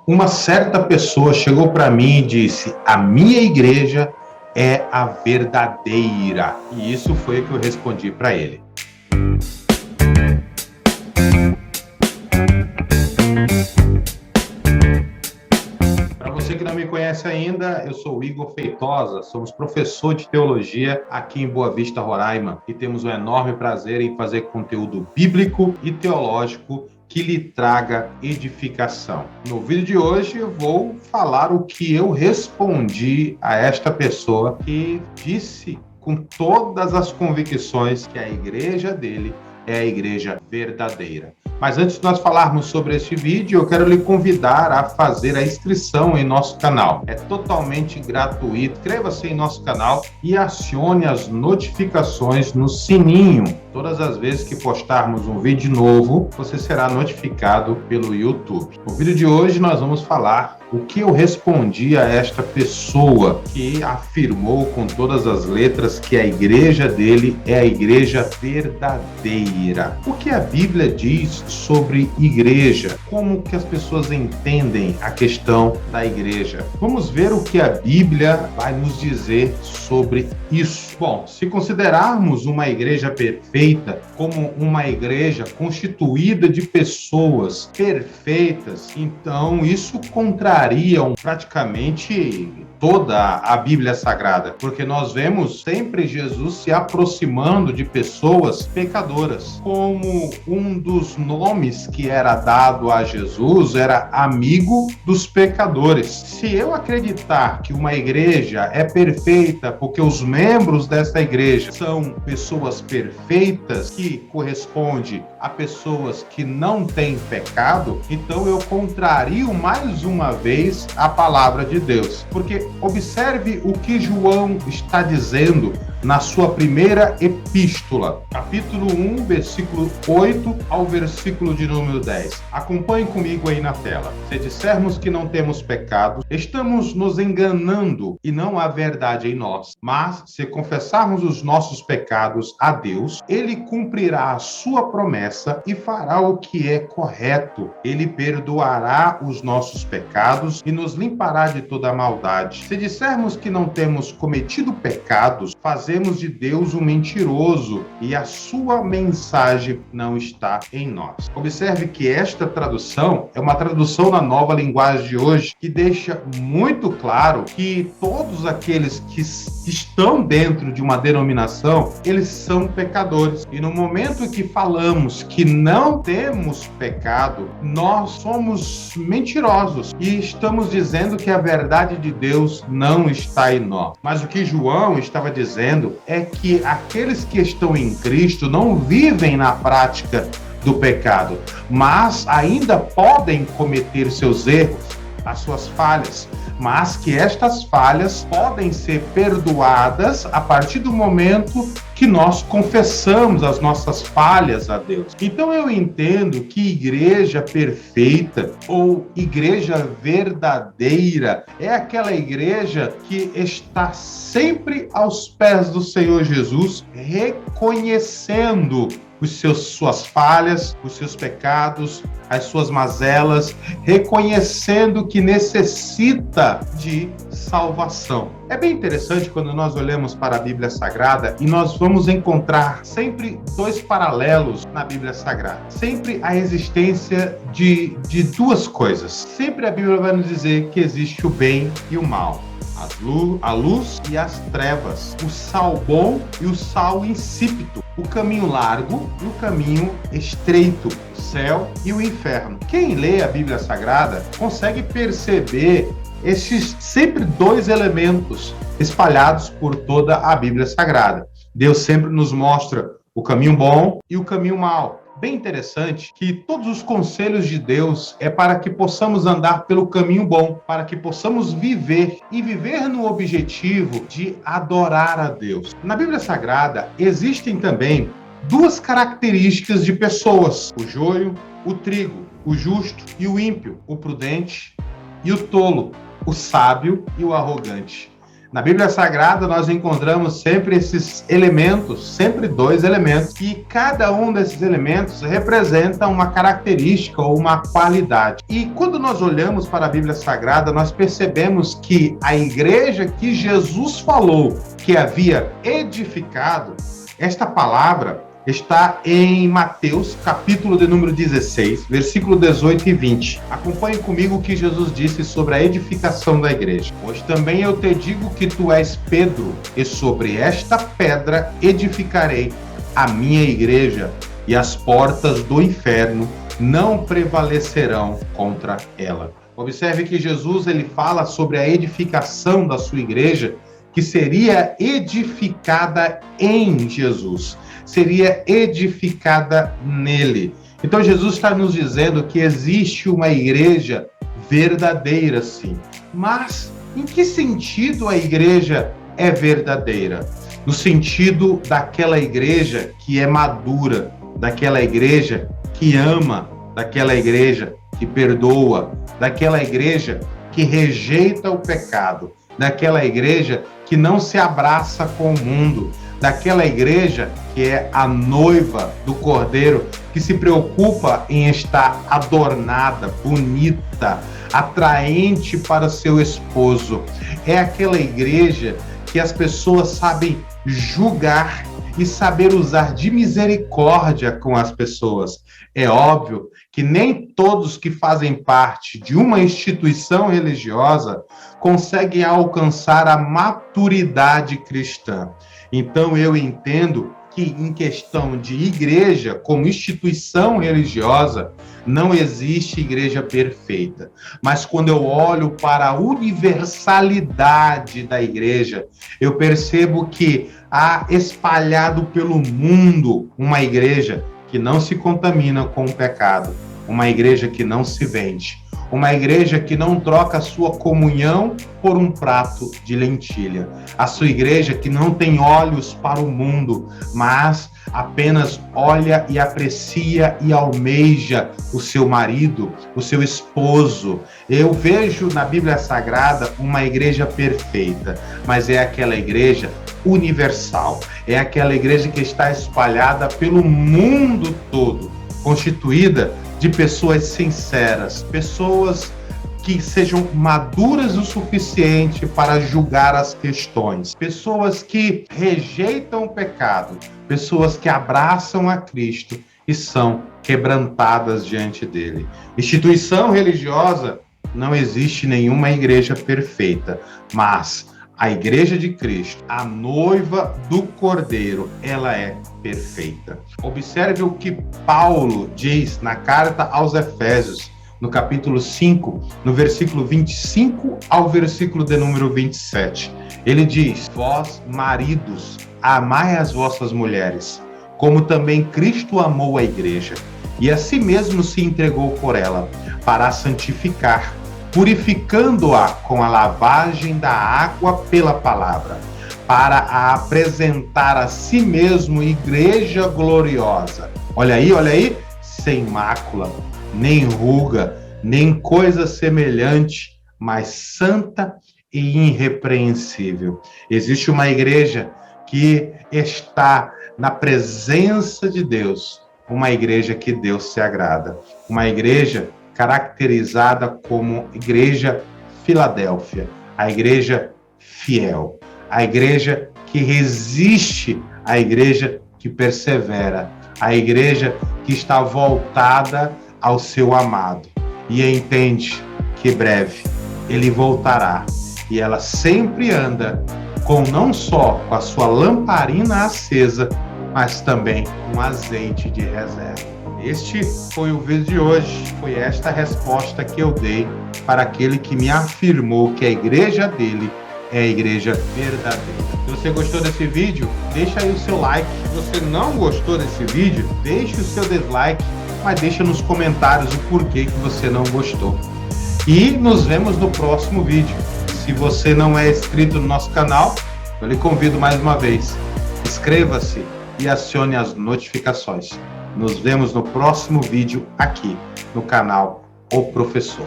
Uma certa pessoa chegou para mim e disse: a minha igreja é a verdadeira. E isso foi o que eu respondi para ele. Para você que não me conhece ainda, eu sou o Igor Feitosa, somos professor de teologia aqui em Boa Vista, Roraima, e temos um enorme prazer em fazer conteúdo bíblico e teológico que lhe traga edificação. No vídeo de hoje eu vou falar o que eu respondi a esta pessoa que disse com todas as convicções que a igreja dele é a igreja verdadeira. Mas antes de nós falarmos sobre este vídeo, eu quero lhe convidar a fazer a inscrição em nosso canal. É totalmente gratuito. Inscreva-se em nosso canal e acione as notificações no sininho. Todas as vezes que postarmos um vídeo novo, você será notificado pelo YouTube. No vídeo de hoje nós vamos falar o que eu respondi a esta pessoa que afirmou com todas as letras que a igreja dele é a igreja verdadeira. O que a Bíblia diz sobre igreja? Como que as pessoas entendem a questão da igreja? Vamos ver o que a Bíblia vai nos dizer sobre isso. Bom, se considerarmos uma igreja perfeita como uma igreja constituída de pessoas perfeitas, então isso contraria praticamente toda a Bíblia Sagrada, porque nós vemos sempre Jesus se aproximando de pessoas pecadoras. Como um dos nomes que era dado a Jesus era amigo dos pecadores. Se eu acreditar que uma igreja é perfeita porque os membros dessa igreja são pessoas perfeitas, que corresponde a pessoas que não têm pecado, então eu contrario mais uma vez a palavra de Deus. Porque observe o que João está dizendo na sua primeira epístola, capítulo 1, versículo 8 ao versículo de número 10. Acompanhe comigo aí na tela. Se dissermos que não temos pecado, estamos nos enganando e não há verdade em nós. Mas, se confessarmos os nossos pecados a Deus, Ele cumprirá a sua promessa e fará o que é correto. Ele perdoará os nossos pecados e nos limpará de toda a maldade. Se dissermos que não temos cometido pecados, fazemos de Deus um mentiroso e a sua mensagem não está em nós. Observe que esta tradução é uma tradução na nova linguagem de hoje que deixa muito claro que todos aqueles que estão dentro de uma denominação, eles são pecadores. E no momento que falamos que não temos pecado, nós somos mentirosos e estamos dizendo que a verdade de Deus não está em nós. Mas o que João estava dizendo é que aqueles que estão em Cristo não vivem na prática do pecado, mas ainda podem cometer seus erros, as suas falhas, mas que estas falhas podem ser perdoadas a partir do momento que nós confessamos as nossas falhas a Deus. Então eu entendo que igreja perfeita ou igreja verdadeira é aquela igreja que está sempre aos pés do Senhor Jesus, reconhecendo suas falhas, os seus pecados, as suas mazelas, reconhecendo que necessita de salvação. É bem interessante quando nós olhamos para a Bíblia Sagrada e nós vamos encontrar sempre dois paralelos na Bíblia Sagrada. Sempre a existência de duas coisas. Sempre a Bíblia vai nos dizer que existe o bem e o mal. A luz e as trevas, o sal bom e o sal insípido, o caminho largo e o caminho estreito, o céu e o inferno. Quem lê a Bíblia Sagrada consegue perceber esses sempre dois elementos espalhados por toda a Bíblia Sagrada. Deus sempre nos mostra o caminho bom e o caminho mau. Bem interessante que todos os conselhos de Deus é para que possamos andar pelo caminho bom, para que possamos viver e viver no objetivo de adorar a Deus. Na Bíblia Sagrada existem também duas características de pessoas: o joio, o trigo, o justo e o ímpio, o prudente e o tolo, o sábio e o arrogante. Na Bíblia Sagrada nós encontramos sempre esses elementos, sempre dois elementos, e cada um desses elementos representa uma característica ou uma qualidade. E quando nós olhamos para a Bíblia Sagrada, nós percebemos que a igreja que Jesus falou que havia edificado, esta palavra está em Mateus, capítulo de número 16, versículo 18 e 20. Acompanhe comigo o que Jesus disse sobre a edificação da igreja. Pois também eu te digo que tu és Pedro, e sobre esta pedra edificarei a minha igreja, e as portas do inferno não prevalecerão contra ela. Observe que Jesus ele fala sobre a edificação da sua igreja, que seria edificada em Jesus, seria edificada nele. Então Jesus está nos dizendo que existe uma igreja verdadeira, sim. Mas em que sentido a igreja é verdadeira? No sentido daquela igreja que é madura, daquela igreja que ama, daquela igreja que perdoa, daquela igreja que rejeita o pecado, daquela igreja que não se abraça com o mundo, daquela igreja que é a noiva do Cordeiro, que se preocupa em estar adornada, bonita, atraente para seu esposo. É aquela igreja que as pessoas sabem julgar e saber usar de misericórdia com as pessoas. É óbvio que nem todos que fazem parte de uma instituição religiosa conseguem alcançar a maturidade cristã. Então eu entendo que em questão de igreja, como instituição religiosa, não existe igreja perfeita. Mas quando eu olho para a universalidade da igreja, eu percebo que há espalhado pelo mundo uma igreja que não se contamina com o pecado, uma igreja que não se vende, uma igreja que não troca a sua comunhão por um prato de lentilha, a sua igreja que não tem olhos para o mundo, mas apenas olha e aprecia e almeja o seu marido, o seu esposo. Eu vejo na Bíblia Sagrada uma igreja perfeita, mas é aquela igreja universal, é aquela igreja que está espalhada pelo mundo todo, constituída de pessoas sinceras, pessoas que sejam maduras o suficiente para julgar as questões, pessoas que rejeitam o pecado, pessoas que abraçam a Cristo e são quebrantadas diante dele. Instituição religiosa, não existe nenhuma igreja perfeita, mas a igreja de Cristo, a noiva do Cordeiro, ela é perfeita. Observe o que Paulo diz na carta aos Efésios, no capítulo 5, no versículo 25 ao versículo de número 27. Ele diz: vós, maridos, amai as vossas mulheres, como também Cristo amou a igreja, e a si mesmo se entregou por ela, para a santificar, purificando-a com a lavagem da água pela palavra, para a apresentar a si mesmo igreja gloriosa. Olha aí, sem mácula, nem ruga, nem coisa semelhante, mas santa e irrepreensível. Existe uma igreja que está na presença de Deus, uma igreja que Deus se agrada, uma igreja caracterizada como igreja Filadélfia, a igreja fiel, a igreja que resiste, a igreja que persevera, a igreja que está voltada ao seu amado e entende que breve ele voltará, e ela sempre anda com não só com a sua lamparina acesa, mas também um azeite de reserva. Este foi o vídeo de hoje, foi esta resposta que eu dei para aquele que me afirmou que a igreja dele é a igreja verdadeira. Se você gostou desse vídeo, deixa aí o seu like. Se você não gostou desse vídeo, deixe o seu dislike, mas deixa nos comentários o porquê que você não gostou. E nos vemos no próximo vídeo. Se você não é inscrito no nosso canal, eu lhe convido mais uma vez. Inscreva-se e acione as notificações. Nos vemos no próximo vídeo aqui no canal O Professor.